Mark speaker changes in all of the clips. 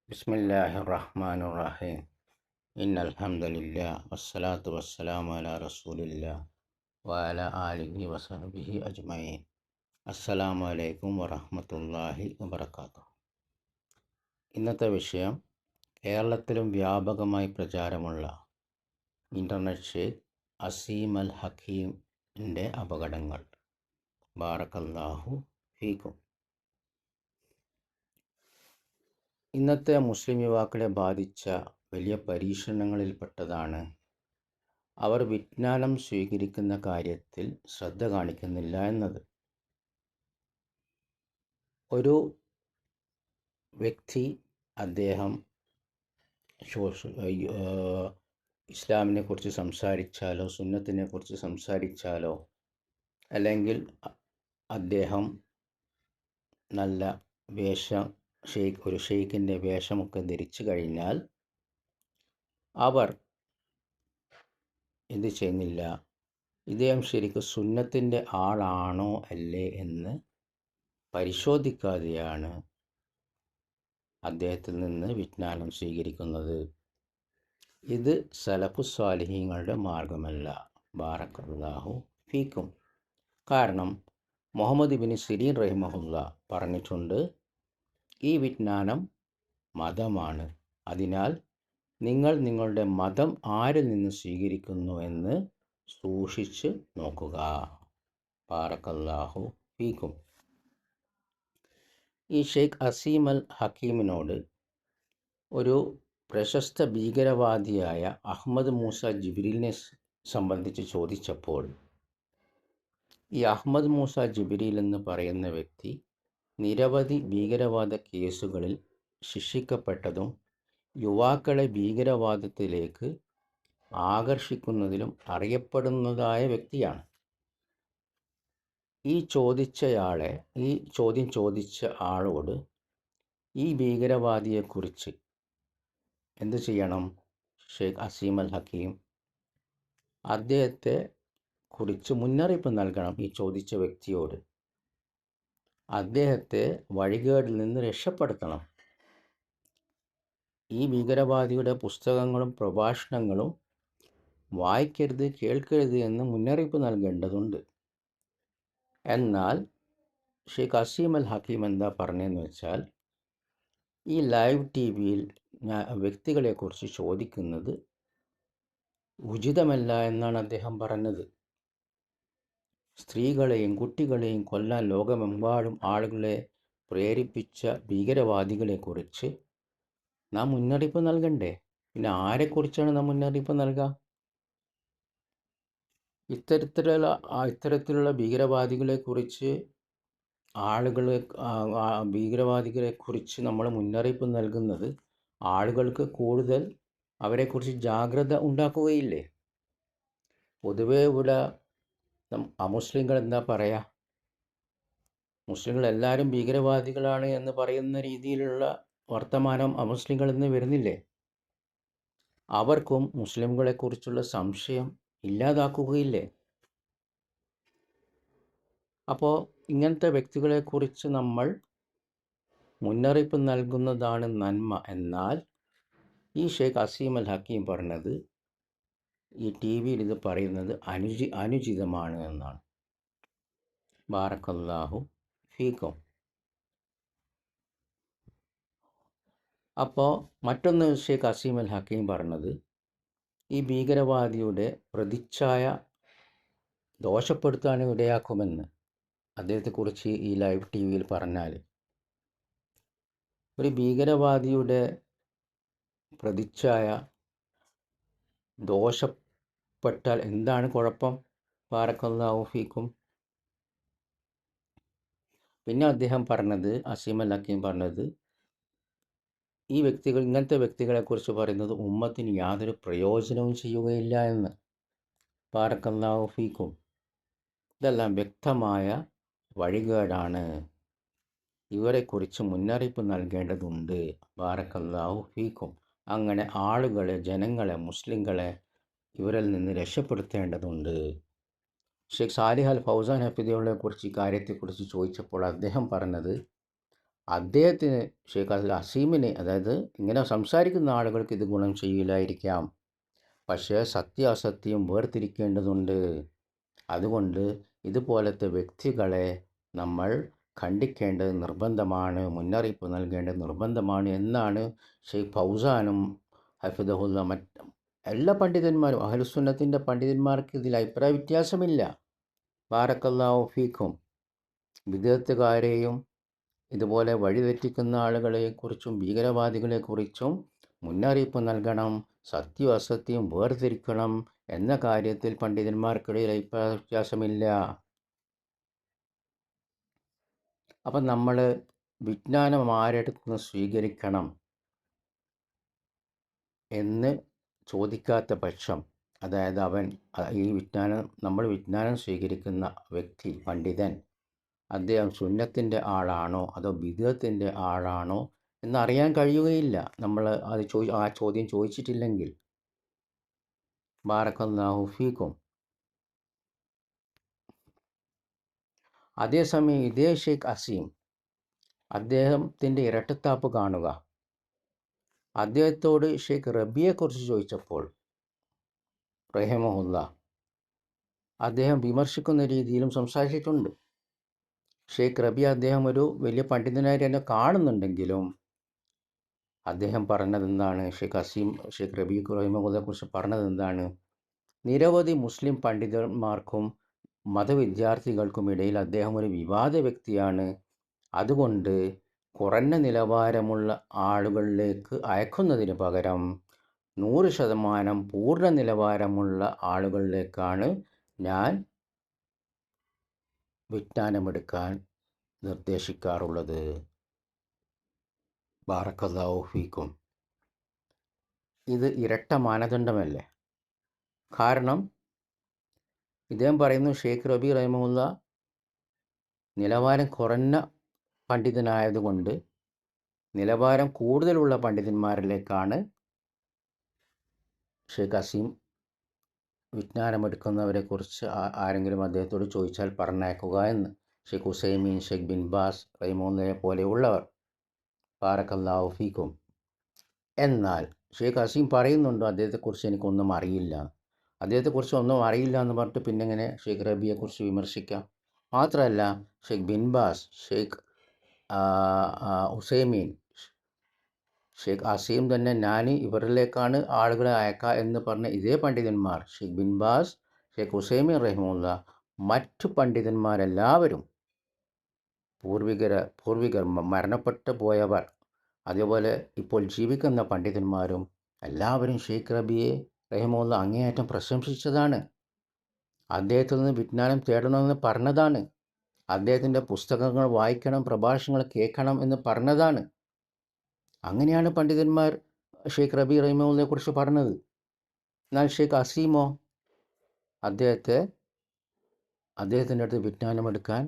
Speaker 1: ബിസ്മില്ലാഹിർ റഹ്മാനിർ റഹീം. ഇന്നൽ ഹംദലില്ലാഹ് വസ്സലാത്തു വസ്സലാമു അലാ റസൂലില്ലാഹ് വഅലാ ആലിഹി വസഹ്ബിഹി അജ്മഈൻ. അസ്സലാമു അലൈക്കും വറഹ്മത്തുള്ളാഹി വബറകാതുഹു. ഇന്നത്തെ വിഷയം കേരളത്തിലും വ്യാപകമായി പ്രചാരമുള്ള ഇൻ്റർനെറ്റ് ഷെയ്ഖ് അസീം അൽ ഹക്കീമിൻ്റെ അപകടങ്ങൾ. ബാറക്കല്ലാഹു ഫീക്കും. ഇന്നത്തെ മുസ്ലിം യുവാക്കളെ ബാധിച്ച വലിയ പരീക്ഷണങ്ങളിൽപ്പെട്ടതാണ് അവർ വിജ്ഞാനം സ്വീകരിക്കുന്ന കാര്യത്തിൽ ശ്രദ്ധ കാണിക്കുന്നില്ല എന്നത്. ഒരു വ്യക്തി അദ്ദേഹം ഇസ്ലാമിനെ കുറിച്ച് സംസാരിച്ചാലോ സുന്നത്തിനെ കുറിച്ച് സംസാരിച്ചാലോ അല്ലെങ്കിൽ അദ്ദേഹം നല്ല ഒരു ഷെയ്ഖിൻ്റെ വേഷമൊക്കെ ധരിച്ചു കഴിഞ്ഞാൽ അവർ എന്ത് ചെയ്യുന്നില്ല, ഇദ്ദേഹം ശരിക്കും സുന്നത്തിൻ്റെ ആളാണോ അല്ലേ എന്ന് പരിശോധിക്കാതെയാണ് അദ്ദേഹത്തിൽ നിന്ന് വിജ്ഞാനം സ്വീകരിക്കുന്നത്. ഇത് സലഫു സ്വാലിഹീങ്ങളുടെ മാർഗമല്ല. ബാറക്കല്ലാഹു ഫീക്കും. കാരണം മുഹമ്മദ് ഇബ്നു സിരീൻ റഹിമഹുല്ല പറഞ്ഞിട്ടുണ്ട്, ഈ വിജ്ഞാനം മതമാണ്. അതിനാൽ നിങ്ങൾ നിങ്ങളുടെ മതം ആരിൽ നിന്ന് സ്വീകരിക്കുന്നു എന്ന് സൂക്ഷിച്ച് നോക്കുക. ബാറക്കല്ലാഹു ഫീക്കും. ഈ ഷെയ്ഖ് അസീം അൽ ഹക്കീമിനോട് ഒരു പ്രശസ്ത ഭീകരവാദിയായ അഹ്മദ് മൂസ ജിബ്രീലിനെ സംബന്ധിച്ച് ചോദിച്ചപ്പോൾ ഈ അഹ്മദ് മൂസ ജിബ്രീൽ എന്ന് പറയുന്ന വ്യക്തി നിരവധി ഭീകരവാദ കേസുകളിൽ ശിക്ഷിക്കപ്പെട്ടതും യുവാക്കളെ ഭീകരവാദത്തിലേക്ക് ആകർഷിക്കുന്നതിലും അറിയപ്പെടുന്നതായ വ്യക്തിയാണ്. ഈ ചോദ്യം ചോദിച്ച ആളോട് ഈ ഭീകരവാദിയെക്കുറിച്ച് എന്ത് ചെയ്യണം? ഷെയ്ഖ് അസീം അൽ ഹക്കീം അദ്ദേഹത്തെ കുറിച്ച് മുന്നറിയിപ്പ് നൽകണം. ഈ ചോദിച്ച വ്യക്തിയോട് അദ്ദേഹത്തെ വഴികേടിൽ നിന്ന് രക്ഷപ്പെടുത്തണം. ഈ ഭീകരവാദിയുടെ പുസ്തകങ്ങളും പ്രഭാഷണങ്ങളും വായിക്കരുത്, കേൾക്കരുത് എന്ന് മുന്നറിയിപ്പ് നൽകേണ്ടതുണ്ട്. എന്നാൽ ഷെയ്ഖ് അസീം അൽ ഹക്കീം എന്താ പറഞ്ഞതെന്ന് വെച്ചാൽ, ഈ ലൈവ് ടി വിയിൽ വ്യക്തികളെക്കുറിച്ച് ചോദിക്കുന്നത് ഉചിതമല്ല എന്നാണ് അദ്ദേഹം പറഞ്ഞത്. സ്ത്രീകളെയും കുട്ടികളെയും കൊല്ലാൻ ലോകമെമ്പാടും ആളുകളെ പ്രേരിപ്പിച്ച ഭീകരവാദികളെക്കുറിച്ച് നാം മുന്നറിയിപ്പ് നൽകണ്ടേ? പിന്നെ ആരെക്കുറിച്ചാണ് നാം മുന്നറിയിപ്പ് നൽകുക? ഇത്തരത്തിലുള്ള ഭീകരവാദികളെക്കുറിച്ച് ഭീകരവാദികളെക്കുറിച്ച് നമ്മൾ മുന്നറിയിപ്പ് നൽകുന്നത് ആളുകൾക്ക് കൂടുതൽ അവരെക്കുറിച്ച് ജാഗ്രത ഉണ്ടാക്കുകയില്ലേ? പൊതുവേ ഇവിടെ അമുസ്ലിങ്ങൾ എന്താ പറയുക, മുസ്ലിങ്ങൾ എല്ലാവരും ഭീകരവാദികളാണ് എന്ന് പറയുന്ന രീതിയിലുള്ള വർത്തമാനം അമുസ്ലിങ്ങളിൽ നിന്ന് വരുന്നില്ലേ? അവർക്കും മുസ്ലിംകളെക്കുറിച്ചുള്ള സംശയം ഇല്ലാതാക്കുകയില്ലേ? അപ്പോൾ ഇങ്ങനത്തെ വ്യക്തികളെക്കുറിച്ച് നമ്മൾ മുന്നറിയിപ്പ് നൽകുന്നതാണ് നന്മ. എന്നാൽ ഈ ഷെയ്ഖ് അസീം അൽ ഹക്കീം പറഞ്ഞത്, ഈ ടി വിയിൽ ഇത് പറയുന്നത് അനുചിതമാണ് എന്നാണ്. ബാറക്കല്ലാഹു ഫീക്കും. അപ്പോൾ മറ്റൊന്ന് ഷെയ്ഖ് അസീം അൽ ഹക്കീം പറഞ്ഞത്, ഈ ഭീകരവാദിയുടെ പ്രതിച്ഛായ ദോഷപ്പെടുത്താൻ ഇടയാക്കുമെന്ന് അദ്ദേഹത്തെക്കുറിച്ച് ഈ ലൈവ് ടി വിയിൽ പറഞ്ഞാൽ, ഒരു ഭീകരവാദിയുടെ പ്രതിച്ഛായ ദോഷപ്പെട്ടാൽ എന്താണ് കുഴപ്പം? ബാറക്കല്ലാഹു ഫീക്കും. പിന്നെ അദ്ദേഹം പറഞ്ഞത്, അസീം അൽ ഹക്കീം പറഞ്ഞത്, ഇങ്ങനത്തെ വ്യക്തികളെക്കുറിച്ച് പറയുന്നത് ഉമ്മത്തിന് യാതൊരു പ്രയോജനവും ചെയ്യുകയില്ല എന്ന്. ബാറക്കല്ലാഹു ഫീക്കും. ഇതെല്ലാം വ്യക്തമായ വഴികേടാണ്. ഇവരെക്കുറിച്ച് മുന്നറിയിപ്പ് നൽകേണ്ടതുണ്ട്. ബാറക്കല്ലാഹു ഫീക്കും. അങ്ങനെ ജനങ്ങളെ മുസ്ലിങ്ങളെ ഇവരിൽ നിന്ന് രക്ഷപ്പെടുത്തേണ്ടതുണ്ട്. ഷെയ്ഖ് സാലിഹ് അൽ ഫൗസാൻ ഹഫിദുള്ളയെ കുറിച്ച് ഈ കാര്യത്തെക്കുറിച്ച് ചോദിച്ചപ്പോൾ അദ്ദേഹം പറഞ്ഞത്, അദ്ദേഹത്തിന് ഷെയ്ഖ് അൽ അസീമിന്, അതായത് ഇങ്ങനെ സംസാരിക്കുന്ന ആളുകൾക്ക് ഇത് ഗുണം ചെയ്യില്ലായിരിക്കാം. പക്ഷേ സത്യാസത്യം വേർതിരിക്കേണ്ടതുണ്ട്. അതുകൊണ്ട് ഇതുപോലത്തെ വ്യക്തികളെ നമ്മൾ ഖണ്ഡിക്കേണ്ടത് നിർബന്ധമാണ്, മുന്നറിയിപ്പ് നൽകേണ്ടത് നിർബന്ധമാണ് എന്നാണ് ഷെയ്ഖ് ഫൗസാനും ഹഫിദഹുല്ല എല്ലാ പണ്ഡിതന്മാരും, അഹ്ലുസുന്നത്തിൻ്റെ പണ്ഡിതന്മാർക്ക് ഇതിൽ അഭിപ്രായ വ്യത്യാസമില്ല. ബാറക്കല്ലാഹു ഫീക്കും. വിദഗ്ധക്കാരെയും ഇതുപോലെ വഴിതെറ്റിക്കുന്ന ആളുകളെക്കുറിച്ചും ഭീകരവാദികളെക്കുറിച്ചും മുന്നറിയിപ്പ് നൽകണം, സത്യവും അസത്യവും വേർതിരിക്കണം എന്ന കാര്യത്തിൽ പണ്ഡിതന്മാർക്കിടയിൽ അഭിപ്രായ വ്യത്യാസമില്ല. അപ്പം നമ്മൾ വിജ്ഞാനം ആരെടുത്ത് സ്വീകരിക്കണം എന്ന് ചോദിക്കാത്ത പക്ഷം, അതായത് നമ്മൾ വിജ്ഞാനം സ്വീകരിക്കുന്ന വ്യക്തി, പണ്ഡിതൻ, അദ്ദേഹം സുന്നത്തിൻ്റെ ആളാണോ അതോ ബിദ്അത്തിൻ്റെ ആളാണോ എന്നറിയാൻ കഴിയുകയില്ല, നമ്മൾ ആ ചോദ്യം ചോദിച്ചിട്ടില്ലെങ്കിൽ. ബാറക്കല്ലാഹു ഫീക്കും. അതേസമയം ഇതേ ഷെയ്ഖ് അസീം, അദ്ദേഹത്തിൻ്റെ ഇരട്ടത്താപ്പ് കാണുക. അദ്ദേഹത്തോട് ഷെയ്ഖ് റബിയെക്കുറിച്ച് ചോദിച്ചപ്പോൾ റഹിമഹുല്ല അദ്ദേഹം വിമർശിക്കുന്ന രീതിയിലും സംസാരിച്ചിട്ടുണ്ട്. ഷെയ്ഖ് റബി അദ്ദേഹം ഒരു വലിയ പണ്ഡിതനായി തന്നെ കാണുന്നുണ്ടെങ്കിലും അദ്ദേഹം പറഞ്ഞതെന്താണ്, ഷെയ്ഖ് റബി റഹിമഹുല്ലയെക്കുറിച്ച് പറഞ്ഞതെന്താണ്? നിരവധി മുസ്ലിം പണ്ഡിതന്മാർക്കും മതവിദ്യാർത്ഥികൾക്കും ഇടയിൽ അദ്ദേഹം ഒരു വിവാദ വ്യക്തിയാണ്. അതുകൊണ്ട് കുറഞ്ഞ നിലവാരമുള്ള ആളുകളിലേക്ക് അയക്കുന്നതിന് പകരം 100% പൂർണ്ണ നിലവാരമുള്ള ആളുകളിലേക്കാണ് ഞാൻ വിജ്ഞാനമെടുക്കാൻ നിർദ്ദേശിക്കാറുള്ളത്. ബാറക്കല്ലാഹു ഫീക്കും. ഇത് ഇരട്ട മാനദണ്ഡമല്ലേ? കാരണം ഇദ്ദേഹം പറയുന്നു, ഷെയ്ഖ് റബി റഹിമഹുല്ല നിലവാരം കുറഞ്ഞ പണ്ഡിതനായതുകൊണ്ട് നിലവാരം കൂടുതലുള്ള പണ്ഡിതന്മാരിലേക്കാണ് ഷെയ്ഖ് അസീം വിജ്ഞാനമെടുക്കുന്നവരെക്കുറിച്ച് ആരെങ്കിലും അദ്ദേഹത്തോട് ചോദിച്ചാൽ പറഞ്ഞയക്കുക എന്ന്. Sheikh Uthaymeen, Sheikh bin Baz റഹിമഹുല്ലയെ പോലെയുള്ളവർ. ബാറക്കല്ലാഹു ഫീക്കും. എന്നാൽ ഷെയ്ഖ് അസീം പറയുന്നുണ്ടോ അദ്ദേഹത്തെക്കുറിച്ച് എനിക്കൊന്നും അറിയില്ല, അദ്ദേഹത്തെക്കുറിച്ച് ഒന്നും അറിയില്ല എന്ന് പറഞ്ഞിട്ട് പിന്നെ എങ്ങനെ ഷെയ്ഖ് റബിയെക്കുറിച്ച് വിമർശിക്കാം? മാത്രമല്ല Sheikh bin bass, Sheikh Uthaymeen, Sheikh Azeem തന്നെ ഞാൻ ഇവരിലേക്കാണ് ആളുകളെ അയക്കുക എന്ന് പറഞ്ഞ ഇതേ പണ്ഡിതന്മാർ, ഷെയ്ഖ് ബിൻ ബാസ്, ഷെയ്ഖ് ഉസൈമീൻ റഹിമഹുല്ല, മറ്റു പണ്ഡിതന്മാരെല്ലാവരും പൂർവികർ മരണപ്പെട്ടു പോയവർ, അതേപോലെ ഇപ്പോൾ ജീവിക്കുന്ന പണ്ഡിതന്മാരും എല്ലാവരും ഷെയ്ഖ് റബിയെ റഹിമഹുല്ല അങ്ങേയറ്റം പ്രശംസിച്ചതാണ്. അദ്ദേഹത്തിൽ നിന്ന് വിജ്ഞാനം തേടണമെന്ന് പറഞ്ഞതാണ്. അദ്ദേഹത്തിൻ്റെ പുസ്തകങ്ങൾ വായിക്കണം, പ്രഭാഷണങ്ങൾ കേൾക്കണം എന്ന് പറഞ്ഞതാണ്. അങ്ങനെയാണ് പണ്ഡിതന്മാർ ഷെയ്ഖ് റബി റഹിമഹുല്ലയെ കുറിച്ച് പറഞ്ഞത്. എന്നാൽ ഷെയ്ഖ് അസീമോ അദ്ദേഹത്തിൻ്റെ അടുത്ത് വിജ്ഞാനമെടുക്കാൻ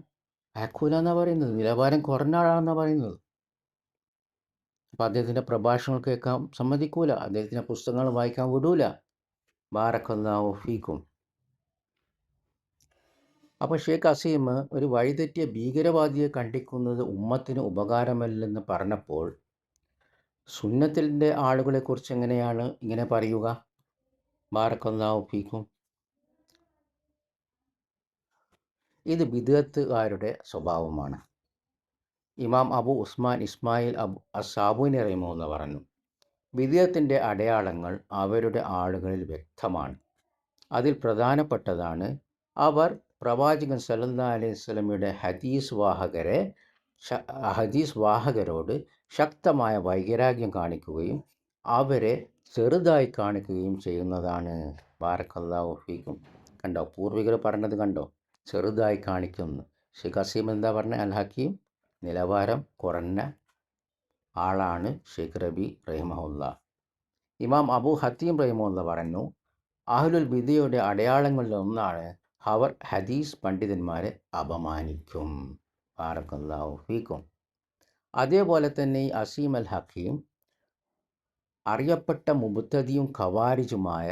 Speaker 1: അയക്കൂല എന്നാണ് പറയുന്നത്, നിലവാരം കുറഞ്ഞ ആളാണെന്നാണ് പറയുന്നത്. അപ്പോൾ അദ്ദേഹത്തിൻ്റെ പ്രഭാഷണങ്ങൾ കേൾക്കാൻ സമ്മതിക്കൂല, അദ്ദേഹത്തിൻ്റെ പുസ്തകങ്ങൾ വായിക്കാൻ വിടൂല. ബാറക്കല്ലാഹു ഫീക്കും. അപ്പോൾ ഷെയ്ഖ് അസീം ഒരു വഴിതെറ്റിയ ഭീകരവാദിയെ ഖണ്ഡിക്കുന്നത് ഉമ്മത്തിന് ഉപകാരമല്ലെന്ന് പറഞ്ഞപ്പോൾ സുന്നത്തിൻ്റെ ആളുകളെക്കുറിച്ച് എങ്ങനെയാണ് ഇങ്ങനെ പറയുക? ബാറക്കല്ലാഹു ഫീക്കും. ഇത് ബിദ്അത്തുകാരുടെ സ്വഭാവമാണ്. ഇമാം അബു ഉസ്മാൻ ഇസ്മായിൽ അസ്സാബൂനി റഹിമഹുല്ല പറഞ്ഞു, ബിദ്അത്തിൻ്റെ അടയാളങ്ങൾ അവരുടെ ആളുകളിൽ വ്യക്തമാണ്. അതിൽ പ്രധാനപ്പെട്ടതാണ് അവർ പ്രവാചകൻ സല്ലല്ലാഹു അലൈഹി വസല്ലമയുടെ ഹദീസ് വാഹകരോട് ശക്തമായ വൈരാഗ്യം കാണിക്കുകയും അവരെ ചെറുതായി കാണിക്കുകയും ചെയ്യുന്നതാണ്. ബാറക്കല്ലാഹു ഫീക്കും. കണ്ടോ, പൂർവികർ പറഞ്ഞത് കണ്ടോ, ചെറുതായി കാണിക്കുന്നു. ഷെയ്ഖ് അസീം എന്താ പറഞ്ഞത്? അൽ ഹക്കീം നിലവാരം കുറഞ്ഞ ആളാണ് ഷെയ്ഖ് റബി റഹിമഹുല്ല. ഇമാം അബു ഹത്തീം റഹിമഹുല്ല പറഞ്ഞു, അഹ്ലുൽ ബിദ്അയുടെ അടയാളങ്ങളിൽ ഒന്നാണ് അവർ ഹദീസ് പണ്ഡിതന്മാരെ അപമാനിക്കും. ബാറക്കല്ലാഹു ഫീക്കും. അതേപോലെ തന്നെ ഈ അസീം അൽ ഹക്കീം അറിയപ്പെട്ട മുബ്തദിയും ഖവാരിജുമായ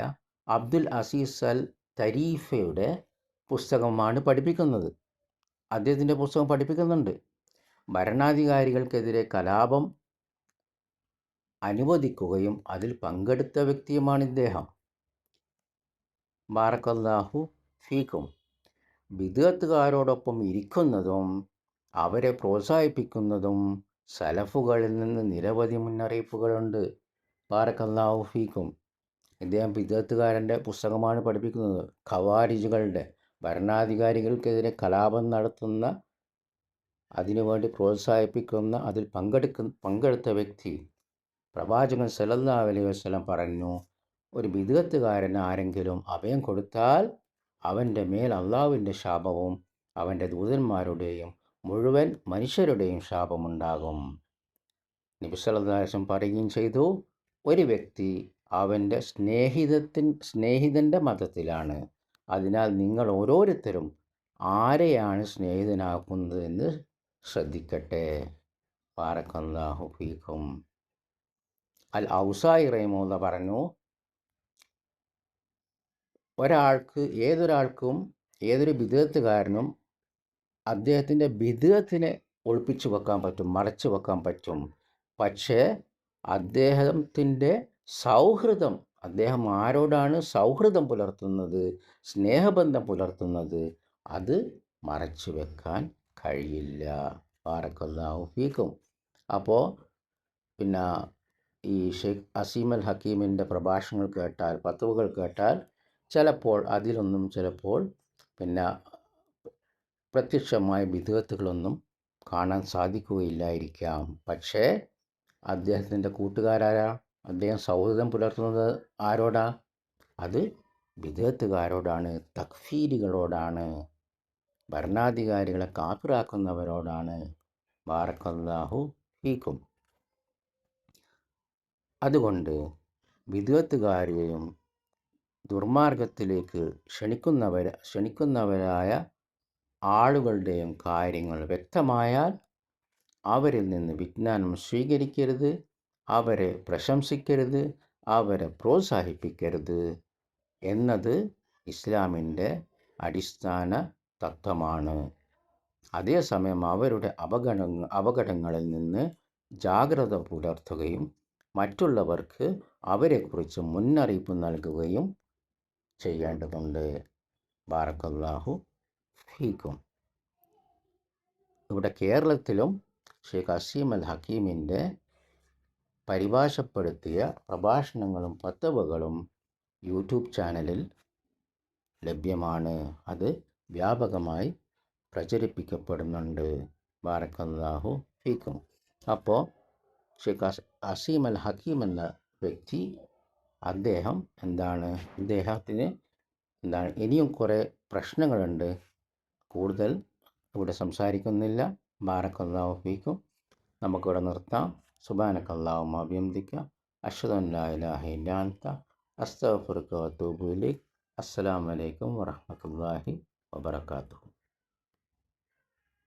Speaker 1: അബ്ദുൽ അസീസ് അൽ തരീഫയുടെ പുസ്തകമാണ് പഠിപ്പിക്കുന്നത്. അദ്ദേഹത്തിൻ്റെ പുസ്തകം പഠിപ്പിക്കുന്നുണ്ട്. ഭരണാധികാരികൾക്കെതിരെ കലാപം അനുവദിക്കുകയും അതിൽ പങ്കെടുത്ത വ്യക്തിയുമാണ് ഇദ്ദേഹം. ബാറക്കല്ലാഹു ഫീക്കും. ബിദ്അത്തുകാരോടൊപ്പം ഇരിക്കുന്നതും അവരെ പ്രോത്സാഹിപ്പിക്കുന്നതും സലഫുകളിൽ നിന്ന് നിരവധി മുന്നറിയിപ്പുകളുണ്ട്. ബാറക്കല്ലാഹു ഫീക്കും. ഇദ്ദേഹം ബിദ്അത്തുകാരൻ്റെ പുസ്തകമാണ് പഠിപ്പിക്കുന്നത്. ഖവാരിജുകളുടെ ഭരണാധികാരികൾക്കെതിരെ കലാപം നടത്തുന്ന, അതിനുവേണ്ടി പ്രോത്സാഹിപ്പിക്കുന്ന, അതിൽ പങ്കെടുത്ത വ്യക്തി പ്രവാചകൻ സല്ലല്ലാഹു അലൈഹി വസല്ലം പറഞ്ഞു, ഒരു ബിദ്അത്തുകാരന് ആരെങ്കിലും അഭയം കൊടുത്താൽ അവൻ്റെ മേൽ അള്ളാഹുവിൻ്റെ ശാപവും അവൻ്റെ ദൂതന്മാരുടെയും മുഴുവൻ മനുഷ്യരുടെയും ശാപമുണ്ടാകും. നബി സല്ലല്ലാഹു അലൈഹി വസല്ലം പറയുകയും ചെയ്തു, ഒരു വ്യക്തി അവൻ്റെ സ്നേഹിതൻ്റെ മതത്തിലാണ്. അതിനാൽ നിങ്ങൾ ഓരോരുത്തരും ആരെയാണ് സ്നേഹിതനാക്കുന്നത് എന്ന് ശ്രദ്ധിക്കട്ടെ. ബാറക്കല്ലാഹു ഫീക്കും. അൽ ഔസാഇ റഹിമഹുല്ലാഹ് പറഞ്ഞു, ഏതൊരു ബിദ്അത്തുകാരനും അദ്ദേഹത്തിൻ്റെ ബിദ്അത്തിനെ ഒളിപ്പിച്ചു വെക്കാൻ പറ്റും, മറച്ചു വെക്കാൻ പറ്റും. പക്ഷേ അദ്ദേഹത്തിൻ്റെ സൗഹൃദം, അദ്ദേഹം ആരോടാണ് സൗഹൃദം പുലർത്തുന്നത്, സ്നേഹബന്ധം പുലർത്തുന്നത്, അത് മറച്ചു വെക്കാൻ കഴിയില്ല. ബാറക്കല്ലാഹു ഫീക്കും. അപ്പോൾ പിന്നെ ഈ ഷെയ്ഖ് അസീം അൽ ഹക്കീമിൻ്റെ പ്രഭാഷണങ്ങൾ കേട്ടാൽ, ഫത്വകൾ കേട്ടാൽ ചിലപ്പോൾ പിന്നെ പ്രത്യക്ഷമായ ബിദ്അത്തുകളൊന്നും കാണാൻ സാധിക്കുകയില്ലായിരിക്കാം. പക്ഷേ അദ്ദേഹത്തിൻ്റെ കൂട്ടുകാരാരാ? അദ്ദേഹം സൗഹൃദം പുലർത്തുന്നത് ആരോടാ? അത് ബിദ്അത്തുകാരോടാണ്, തക്ഫീരികളോടാണ്, ഭരണാധികാരികളെ കാഫിറാക്കുന്നവരോടാണ്. ബാറക്കല്ലാഹു ഫീക്കും. അതുകൊണ്ട് ബിദ്അത്തുകാരെയും ദുർമാർഗത്തിലേക്ക് ക്ഷണിക്കുന്നവരായ ആളുകളുടെയും കാര്യങ്ങൾ വ്യക്തമായാൽ അവരിൽ നിന്ന് വിജ്ഞാനം സ്വീകരിക്കരുത്, അവരെ പ്രശംസിക്കരുത്, അവരെ പ്രോത്സാഹിപ്പിക്കരുത് എന്നത് ഇസ്ലാമിൻ്റെ അടിസ്ഥാന തത്വമാണ്. അതേസമയം അവരുടെ അപകടങ്ങളിൽ നിന്ന് ജാഗ്രത പുലർത്തുകയും മറ്റുള്ളവർക്ക് അവരെക്കുറിച്ച് മുന്നറിയിപ്പ് നൽകുകയും ചെയ്യേണ്ടതുണ്ട്. ബാറക്കല്ലാഹു ഫീക്കും. ഇവിടെ കേരളത്തിലും ഷെയ്ഖ് അസീം അൽ ഹക്കീമിൻ്റെ പരിഭാഷപ്പെടുത്തിയ പ്രഭാഷണങ്ങളും ഫത്വകളും യൂട്യൂബ് ചാനലിൽ ലഭ്യമാണ്. അത് വ്യാപകമായി പ്രചരിപ്പിക്കപ്പെടുന്നുണ്ട്. ബാറക്കല്ലാഹു ഫീക്കും. അപ്പോൾ ഷെയ്ഖ് അസീം അൽ ഹക്കീം എന്ന വ്യക്തി, അദ്ദേഹത്തിന് ഇനിയും കുറേ പ്രശ്നങ്ങളുണ്ട്. കൂടുതൽ ഇവിടെ സംസാരിക്കുന്നില്ല. ബാറക്കല്ലാഹു ഫീക്കും. നമുക്കിവിടെ നിർത്താം. സുബ്ഹാനക്കല്ലാഹുമ്മ വബിഹംദിക അശ്ഹദു അൻ ലാ ഇലാഹ ഇല്ലാ അൻത അസ്തഗ്ഫിറുക വഅതൂബു ഇലൈക്. അസ്സലാമു അലൈക്കും വറഹ്മത്തുള്ളാഹി വബറകാതുഹു.